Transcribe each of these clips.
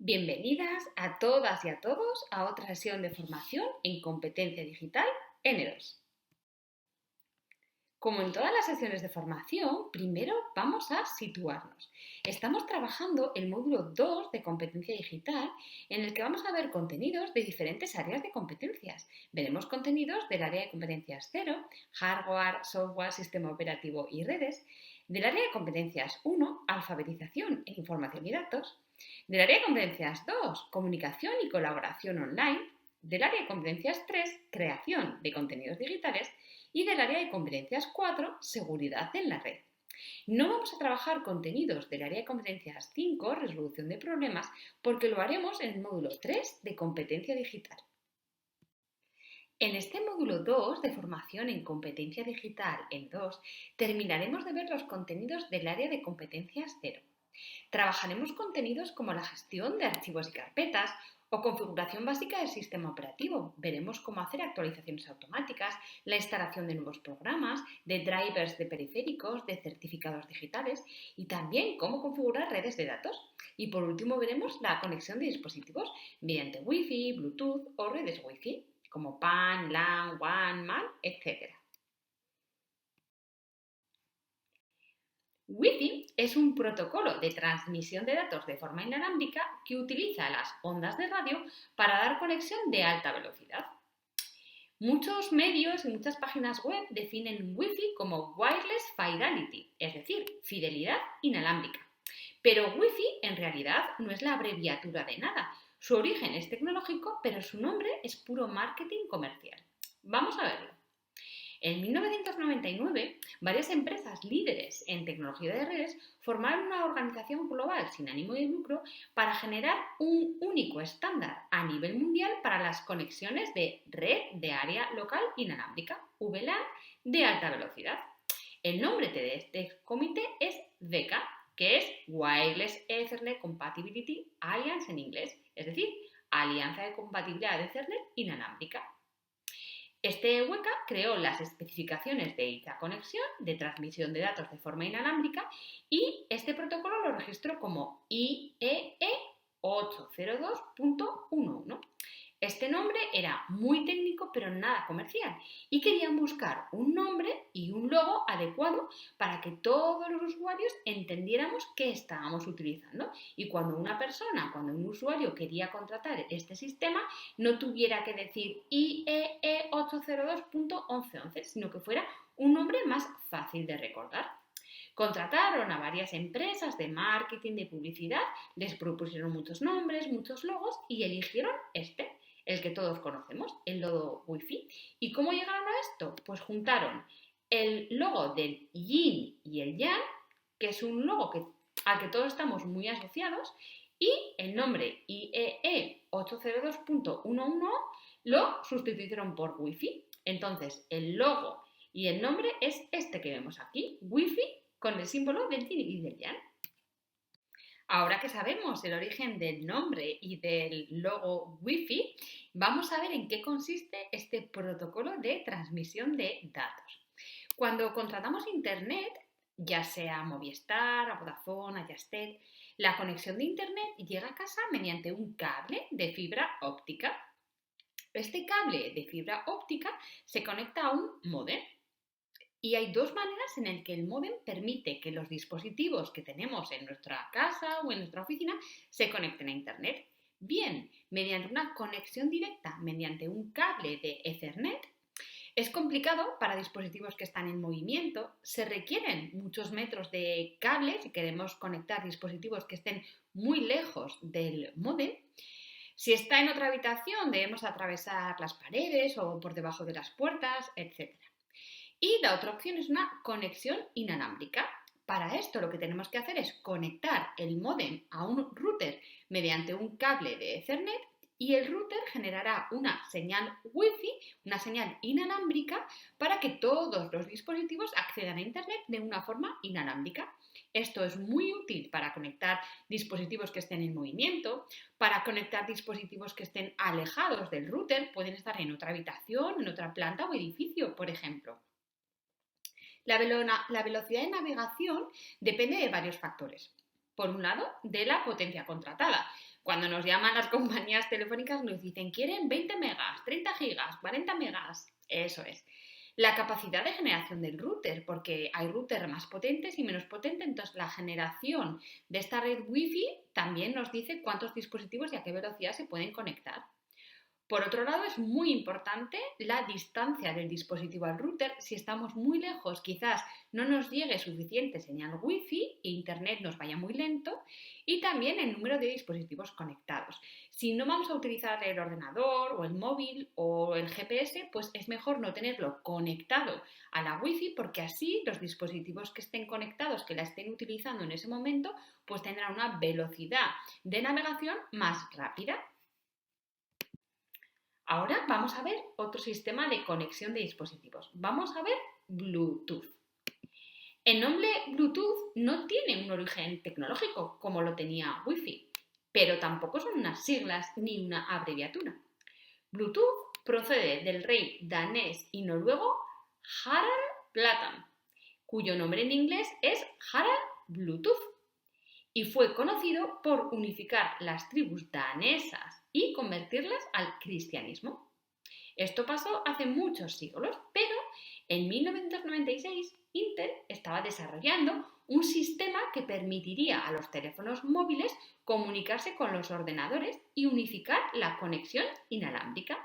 Bienvenidas a todas y a todos a otra sesión de formación en competencia digital N2. Como en todas las sesiones de formación, primero vamos a situarnos. Estamos trabajando el módulo 2 de competencia digital en el que vamos a ver contenidos de diferentes áreas de competencias. Veremos contenidos del área de competencias 0, hardware, software, sistema operativo y redes, del área de competencias 1, alfabetización e información y datos, del área de competencias 2, comunicación y colaboración online, del área de competencias 3, creación de contenidos digitales y del área de competencias 4, seguridad en la red. No vamos a trabajar contenidos del área de competencias 5, resolución de problemas, porque lo haremos en el módulo 3 de competencia digital. En este módulo 2 de formación en competencia digital en 2, terminaremos de ver los contenidos del área de competencias 0. Trabajaremos contenidos como la gestión de archivos y carpetas o configuración básica del sistema operativo. Veremos cómo hacer actualizaciones automáticas, la instalación de nuevos programas, de drivers de periféricos, de certificados digitales y también cómo configurar redes de datos. Y por último veremos la conexión de dispositivos mediante Wi-Fi, Bluetooth o redes Wi-Fi como PAN, LAN, WAN, MAN, etc. Wi-Fi es un protocolo de transmisión de datos de forma inalámbrica que utiliza las ondas de radio para dar conexión de alta velocidad. Muchos medios y muchas páginas web definen Wi-Fi como Wireless Fidelity, es decir, fidelidad inalámbrica. Pero Wi-Fi en realidad no es la abreviatura de nada. Su origen es tecnológico, pero su nombre es puro marketing comercial. Vamos a verlo. En 1999, varias empresas líderes en tecnología de redes formaron una organización global sin ánimo de lucro para generar un único estándar a nivel mundial para las conexiones de red de área local inalámbrica, VLAN, de alta velocidad. El nombre de este comité es WECA, que es Wireless Ethernet Compatibility Alliance en inglés, es decir, Alianza de Compatibilidad de Ethernet Inalámbrica. Este WECA creó las especificaciones de dicha conexión de transmisión de datos de forma inalámbrica y este protocolo lo registró como IEE 802.11. Este nombre era muy técnico pero nada comercial y querían buscar un nombre y un logo adecuado para que todos los usuarios entendiéramos qué estábamos utilizando y cuando un usuario quería contratar este sistema no tuviera que decir IEE 802.1111, sino que fuera un nombre más fácil de recordar. Contrataron a varias empresas de marketing, de publicidad, les propusieron muchos nombres, muchos logos y eligieron el que todos conocemos, el logo Wi-Fi. ¿Y cómo llegaron a esto? Pues juntaron el logo del Yin y el Yang, que es un logo al que todos estamos muy asociados, y el nombre IEE 802.11 lo sustituyeron por Wi-Fi. Entonces, el logo y el nombre es este que vemos aquí, Wi-Fi, con el símbolo del Yin y del Yang. Ahora que sabemos el origen del nombre y del logo Wi-Fi, vamos a ver en qué consiste este protocolo de transmisión de datos. Cuando contratamos Internet, ya sea a Movistar, a Vodafone, a Yastel, la conexión de Internet llega a casa mediante un cable de fibra óptica. Este cable de fibra óptica se conecta a un módem. Y hay dos maneras en las que el módem permite que los dispositivos que tenemos en nuestra casa o en nuestra oficina se conecten a Internet. Bien, mediante una conexión directa, mediante un cable de Ethernet. Es complicado para dispositivos que están en movimiento. Se requieren muchos metros de cable si queremos conectar dispositivos que estén muy lejos del módem. Si está en otra habitación, debemos atravesar las paredes o por debajo de las puertas, etc. Y la otra opción es una conexión inalámbrica. Para esto lo que tenemos que hacer es conectar el módem a un router mediante un cable de Ethernet y el router generará una señal Wi-Fi, una señal inalámbrica, para que todos los dispositivos accedan a Internet de una forma inalámbrica. Esto es muy útil para conectar dispositivos que estén en movimiento, para conectar dispositivos que estén alejados del router, pueden estar en otra habitación, en otra planta o edificio, por ejemplo. La velocidad de navegación depende de varios factores. Por un lado, de la potencia contratada. Cuando nos llaman las compañías telefónicas nos dicen, quieren 20 megas, 30 gigas, 40 megas. Eso es. La capacidad de generación del router, porque hay routers más potentes y menos potentes, entonces la generación de esta red Wi-Fi también nos dice cuántos dispositivos y a qué velocidad se pueden conectar. Por otro lado, es muy importante la distancia del dispositivo al router. Si estamos muy lejos, quizás no nos llegue suficiente señal Wi-Fi e Internet nos vaya muy lento. Y también el número de dispositivos conectados. Si no vamos a utilizar el ordenador o el móvil o el GPS, pues es mejor no tenerlo conectado a la Wi-Fi, porque así los dispositivos que estén conectados, que la estén utilizando en ese momento, pues tendrán una velocidad de navegación más rápida. Ahora vamos a ver otro sistema de conexión de dispositivos. Vamos a ver Bluetooth. El nombre Bluetooth no tiene un origen tecnológico como lo tenía Wi-Fi, pero tampoco son unas siglas ni una abreviatura. Bluetooth procede del rey danés y noruego Harald Blåtand, cuyo nombre en inglés es Harald Bluetooth, y fue conocido por unificar las tribus danesas y convertirlas al cristianismo. Esto pasó hace muchos siglos, pero en 1996 Intel estaba desarrollando un sistema que permitiría a los teléfonos móviles comunicarse con los ordenadores y unificar la conexión inalámbrica.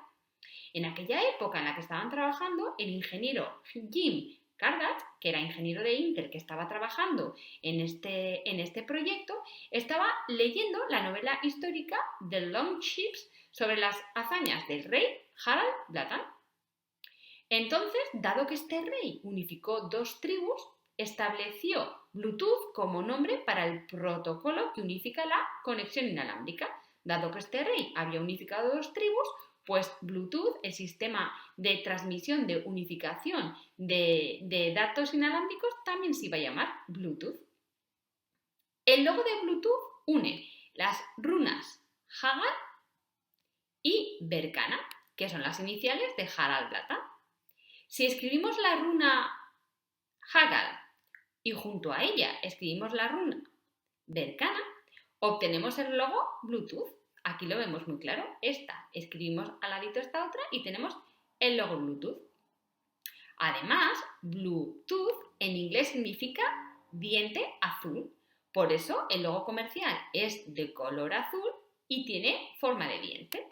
En aquella época en la que estaban trabajando, el ingeniero Jim Kardashian, que era ingeniero de Intel, que estaba trabajando en este proyecto, estaba leyendo la novela histórica The Long Ships sobre las hazañas del rey Harald Blåtand. Entonces, dado que este rey unificó dos tribus, estableció Bluetooth como nombre para el protocolo que unifica la conexión inalámbrica. Dado que este rey había unificado dos tribus, pues Bluetooth, el sistema de transmisión de unificación de datos inalámbricos, también se iba a llamar Bluetooth. El logo de Bluetooth une las runas Hagal y Berkana, que son las iniciales de Harald Blåtand. Si escribimos la runa Hagal y junto a ella escribimos la runa Berkana, obtenemos el logo Bluetooth. Aquí lo vemos muy claro. Esta, escribimos al ladito esta otra y tenemos el logo Bluetooth. Además, Bluetooth en inglés significa diente azul. Por eso el logo comercial es de color azul y tiene forma de diente.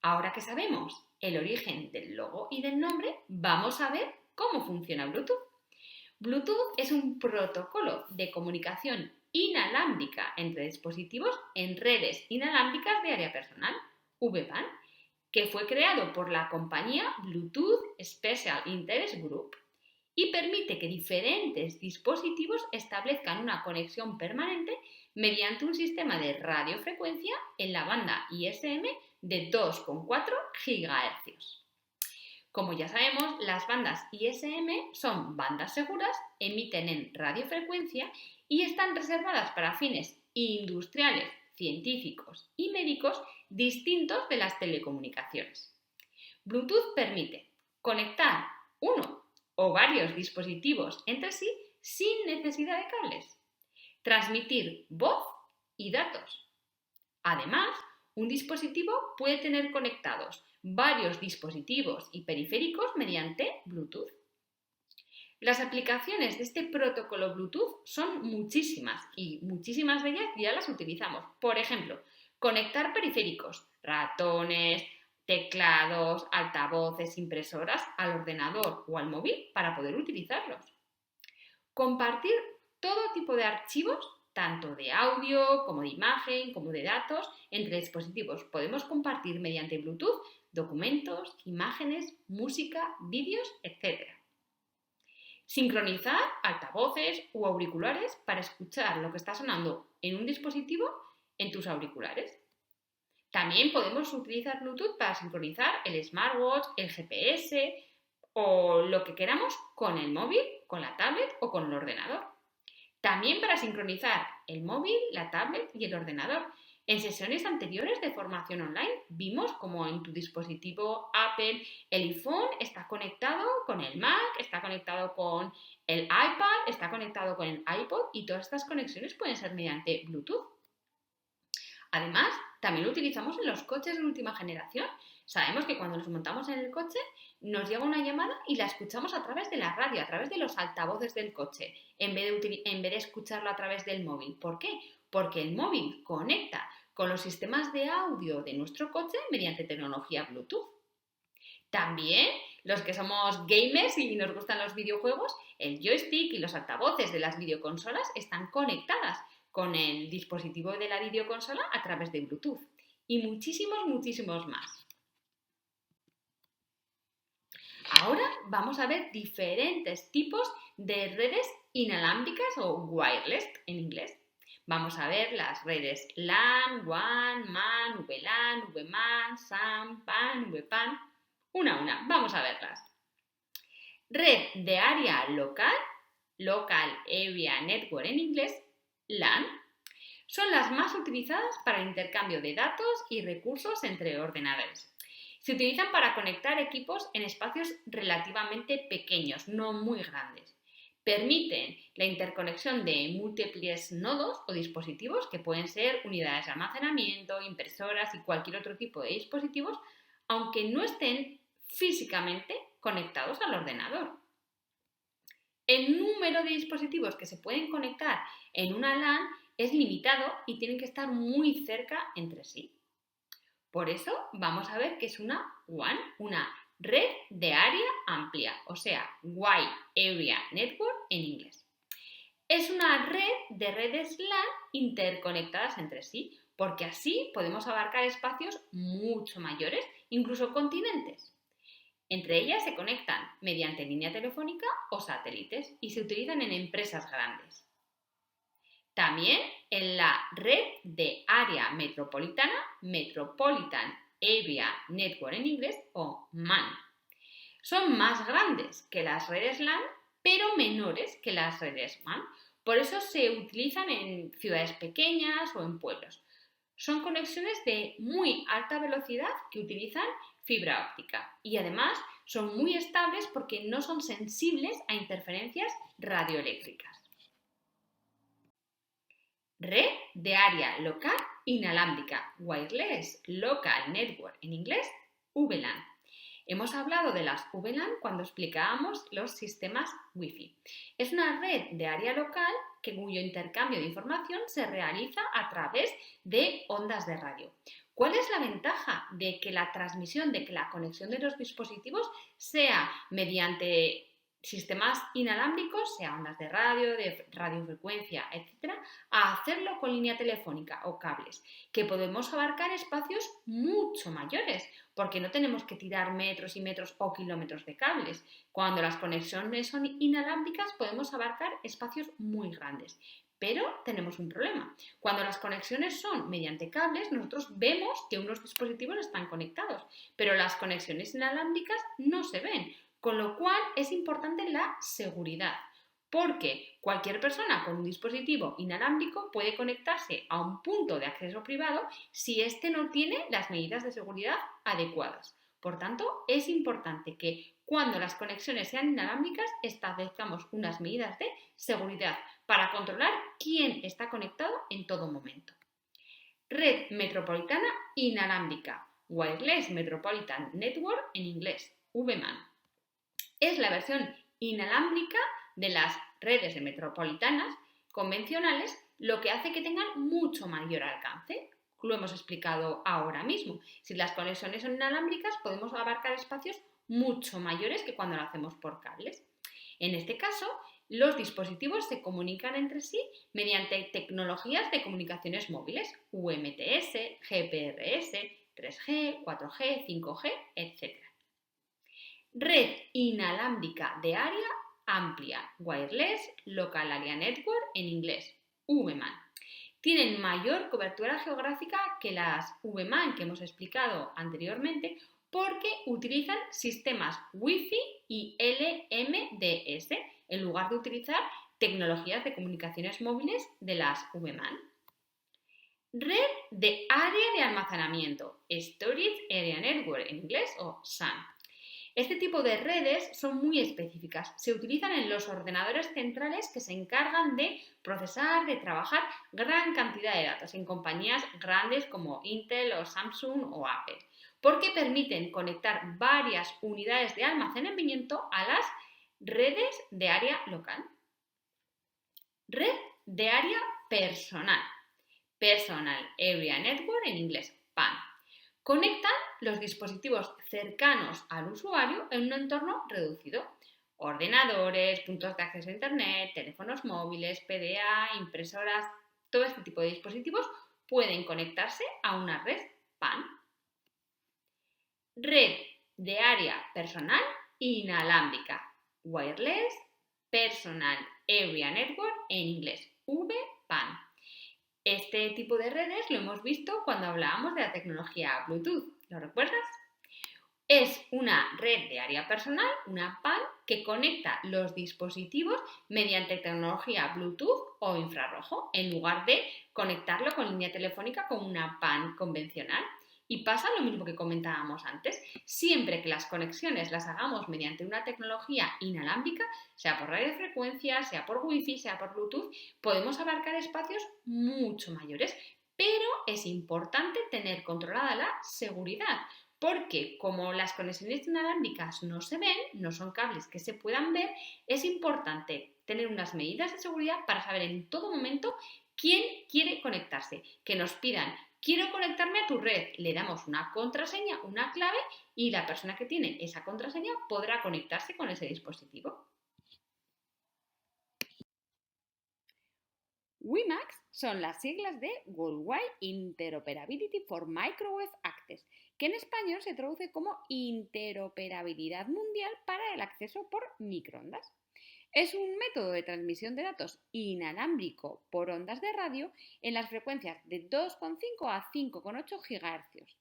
Ahora que sabemos el origen del logo y del nombre, vamos a ver cómo funciona Bluetooth. Bluetooth es un protocolo de comunicación inalámbrica entre dispositivos en redes inalámbricas de área personal, VPAN, que fue creado por la compañía Bluetooth Special Interest Group y permite que diferentes dispositivos establezcan una conexión permanente mediante un sistema de radiofrecuencia en la banda ISM de 2,4 GHz. Como ya sabemos, las bandas ISM son bandas seguras, emiten en radiofrecuencia y están reservadas para fines industriales, científicos y médicos distintos de las telecomunicaciones. Bluetooth permite conectar uno o varios dispositivos entre sí sin necesidad de cables, transmitir voz y datos. Además, un dispositivo puede tener conectados varios dispositivos y periféricos mediante Bluetooth. Las aplicaciones de este protocolo Bluetooth son muchísimas y muchísimas de ellas ya las utilizamos. Por ejemplo, conectar periféricos, ratones, teclados, altavoces, impresoras al ordenador o al móvil para poder utilizarlos. Compartir todo tipo de archivos, tanto de audio como de imagen, como de datos, entre dispositivos. Podemos compartir mediante Bluetooth documentos, imágenes, música, vídeos, etc. Sincronizar altavoces u auriculares para escuchar lo que está sonando en un dispositivo en tus auriculares. También podemos utilizar Bluetooth para sincronizar el smartwatch, el GPS o lo que queramos con el móvil, con la tablet o con el ordenador. También para sincronizar el móvil, la tablet y el ordenador. En sesiones anteriores de formación online vimos como en tu dispositivo Apple el iPhone está conectado con el Mac, está conectado con el iPad, está conectado con el iPod y todas estas conexiones pueden ser mediante Bluetooth. Además, también lo utilizamos en los coches de última generación. Sabemos que cuando nos montamos en el coche nos llega una llamada y la escuchamos a través de la radio, a través de los altavoces del coche, en vez de escucharlo a través del móvil. ¿Por qué? Porque el móvil conecta con los sistemas de audio de nuestro coche mediante tecnología Bluetooth. También los que somos gamers y nos gustan los videojuegos, el joystick y los altavoces de las videoconsolas están conectadas con el dispositivo de la videoconsola a través de Bluetooth. Y muchísimos más. Ahora vamos a ver diferentes tipos de redes inalámbricas o wireless en inglés. Vamos a ver las redes LAN, WAN, MAN, VLAN, VMAN, SAN, PAN, VPAN. Una a una, vamos a verlas. Red de área local, Local Area Network en inglés, LAN, son las más utilizadas para el intercambio de datos y recursos entre ordenadores. Se utilizan para conectar equipos en espacios relativamente pequeños, no muy grandes. Permiten la interconexión de múltiples nodos o dispositivos que pueden ser unidades de almacenamiento, impresoras y cualquier otro tipo de dispositivos, aunque no estén físicamente conectados al ordenador. El número de dispositivos que se pueden conectar en una LAN es limitado y tienen que estar muy cerca entre sí. Por eso vamos a ver qué es una WAN, una red de área amplia, o sea, Wide Area Network en inglés. Es una red de redes LAN interconectadas entre sí, porque así podemos abarcar espacios mucho mayores, incluso continentes. Entre ellas se conectan mediante línea telefónica o satélites y se utilizan en empresas grandes. También en la red de área metropolitana, Metropolitan Area Network en inglés o MAN. Son más grandes que las redes LAN, pero menores que las redes WAN. Por eso se utilizan en ciudades pequeñas o en pueblos. Son conexiones de muy alta velocidad que utilizan fibra óptica y además son muy estables porque no son sensibles a interferencias radioeléctricas. Red de área local inalámbrica, Wireless Local Network en inglés, VLAN. Hemos hablado de las VLAN cuando explicábamos los sistemas Wi-Fi. Es una red de área local cuyo intercambio de información se realiza a través de ondas de radio. ¿Cuál es la ventaja de que la transmisión, de que la conexión de los dispositivos sea mediante sistemas inalámbricos, sea ondas de radiofrecuencia, etc., a hacerlo con línea telefónica o cables, que podemos abarcar espacios mucho mayores, porque no tenemos que tirar metros y metros o kilómetros de cables. Cuando las conexiones son inalámbricas podemos abarcar espacios muy grandes. Pero tenemos un problema. Cuando las conexiones son mediante cables, nosotros vemos que unos dispositivos están conectados, pero las conexiones inalámbricas no se ven. Con lo cual es importante la seguridad, porque cualquier persona con un dispositivo inalámbrico puede conectarse a un punto de acceso privado si éste no tiene las medidas de seguridad adecuadas. Por tanto, es importante que cuando las conexiones sean inalámbricas establezcamos unas medidas de seguridad para controlar quién está conectado en todo momento. Red metropolitana inalámbrica, Wireless Metropolitan Network en inglés, VMAN. Es la versión inalámbrica de las redes de metropolitanas convencionales, lo que hace que tengan mucho mayor alcance. Lo hemos explicado ahora mismo. Si las conexiones son inalámbricas, podemos abarcar espacios mucho mayores que cuando lo hacemos por cables. En este caso, los dispositivos se comunican entre sí mediante tecnologías de comunicaciones móviles, UMTS, GPRS, 3G, 4G, 5G, etc. Red inalámbrica de área amplia, Wireless Local Area Network en inglés, VMAN. Tienen mayor cobertura geográfica que las VMAN que hemos explicado anteriormente porque utilizan sistemas Wi-Fi y LMDS en lugar de utilizar tecnologías de comunicaciones móviles de las VMAN. Red de área de almacenamiento, Storage Area Network en inglés o SAN. Este tipo de redes son muy específicas. Se utilizan en los ordenadores centrales que se encargan de procesar, de trabajar gran cantidad de datos en compañías grandes como Intel o Samsung o Apple, porque permiten conectar varias unidades de almacenamiento a las redes de área local. Red de área personal, Personal Area Network en inglés, PAN. Conectan los dispositivos cercanos al usuario en un entorno reducido. Ordenadores, puntos de acceso a Internet, teléfonos móviles, PDA, impresoras, todo este tipo de dispositivos pueden conectarse a una red PAN. Red de área personal inalámbrica, Wireless Personal Area Network en inglés, VPAN. Este tipo de redes lo hemos visto cuando hablábamos de la tecnología Bluetooth. ¿Lo recuerdas? Es una red de área personal, una PAN, que conecta los dispositivos mediante tecnología Bluetooth o infrarrojo, en lugar de conectarlo con línea telefónica con una PAN convencional. Y pasa lo mismo que comentábamos antes. Siempre que las conexiones las hagamos mediante una tecnología inalámbrica, sea por radiofrecuencia, sea por Wi-Fi, sea por Bluetooth, podemos abarcar espacios mucho mayores. Pero es importante tener controlada la seguridad, porque como las conexiones inalámbricas no se ven, no son cables que se puedan ver, es importante tener unas medidas de seguridad para saber en todo momento quién quiere conectarse. Que nos pidan, quiero conectarme a tu red, le damos una contraseña, una clave y la persona que tiene esa contraseña podrá conectarse con ese dispositivo. WiMAX son las siglas de Worldwide Interoperability for Microwave Access, que en español se traduce como Interoperabilidad Mundial para el acceso por microondas. Es un método de transmisión de datos inalámbrico por ondas de radio en las frecuencias de 2,5 a 5,8 GHz.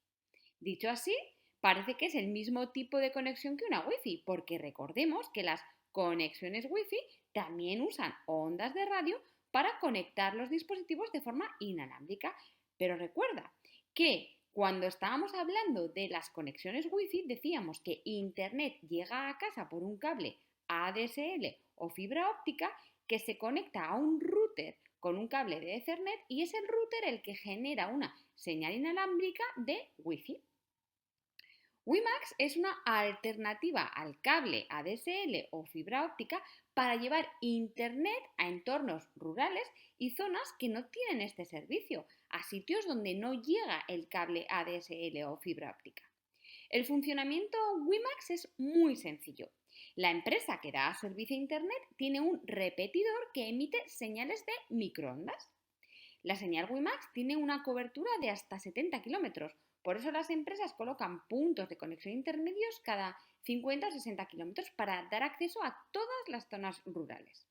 Dicho así, parece que es el mismo tipo de conexión que una Wi-Fi, porque recordemos que las conexiones Wi-Fi también usan ondas de radio para conectar los dispositivos de forma inalámbrica. Pero recuerda que cuando estábamos hablando de las conexiones Wi-Fi decíamos que Internet llega a casa por un cable ADSL o fibra óptica que se conecta a un router con un cable de Ethernet y es el router el que genera una señal inalámbrica de Wi-Fi. WiMAX es una alternativa al cable ADSL o fibra óptica para llevar Internet a entornos rurales y zonas que no tienen este servicio, a sitios donde no llega el cable ADSL o fibra óptica. El funcionamiento WiMAX es muy sencillo. La empresa que da servicio a Internet tiene un repetidor que emite señales de microondas. La señal WiMAX tiene una cobertura de hasta 70 kilómetros. Por eso las empresas colocan puntos de conexión intermedios cada 50 o 60 kilómetros para dar acceso a todas las zonas rurales.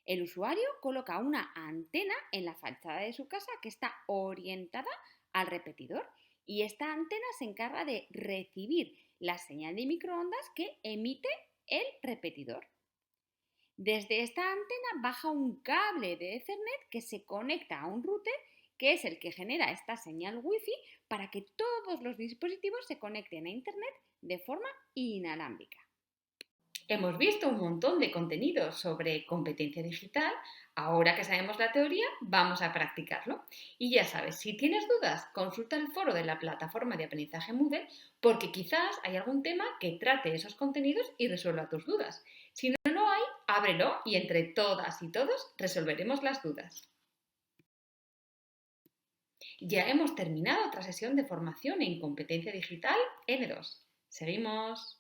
El usuario coloca una antena en la fachada de su casa que está orientada al repetidor y esta antena se encarga de recibir la señal de microondas que emite el repetidor. Desde esta antena baja un cable de Ethernet que se conecta a un router que es el que genera esta señal Wi-Fi para que todos los dispositivos se conecten a Internet de forma inalámbrica. Hemos visto un montón de contenidos sobre competencia digital. Ahora que sabemos la teoría, vamos a practicarlo. Y ya sabes, si tienes dudas, consulta el foro de la plataforma de aprendizaje Moodle porque quizás hay algún tema que trate esos contenidos y resuelva tus dudas. Si no lo hay, ábrelo y entre todas y todos resolveremos las dudas. Ya hemos terminado otra sesión de formación en competencia digital N2. Seguimos.